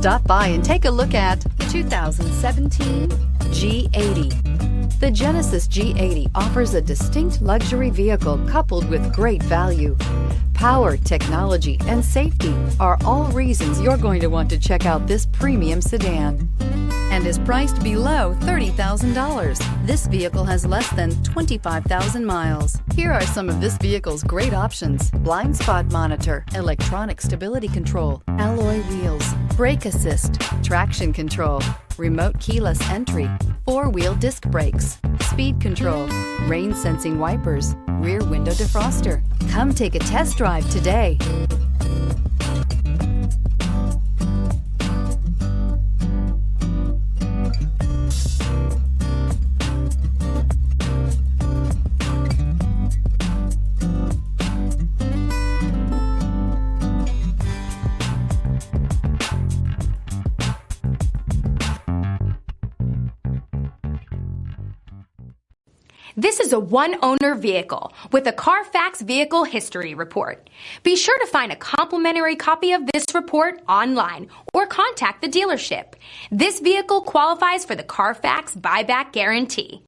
Stop by and take a look at the 2017 G80. The Genesis G80 offers a distinct luxury vehicle coupled with great value. Power, technology, and safety are all reasons you're going to want to check out this premium sedan, and is priced below $30,000. This vehicle has less than 25,000 miles. Here are some of this vehicle's great options: blind spot monitor, electronic stability control, alloy wheels, brake assist, traction control, remote keyless entry, four-wheel disc brakes, speed control, rain sensing wipers, rear window defroster. Come take a test drive today. This is a one-owner vehicle with a CARFAX Vehicle History Report. Be sure to find a complimentary copy of this report online or contact the dealership. This vehicle qualifies for the CARFAX Buyback Guarantee.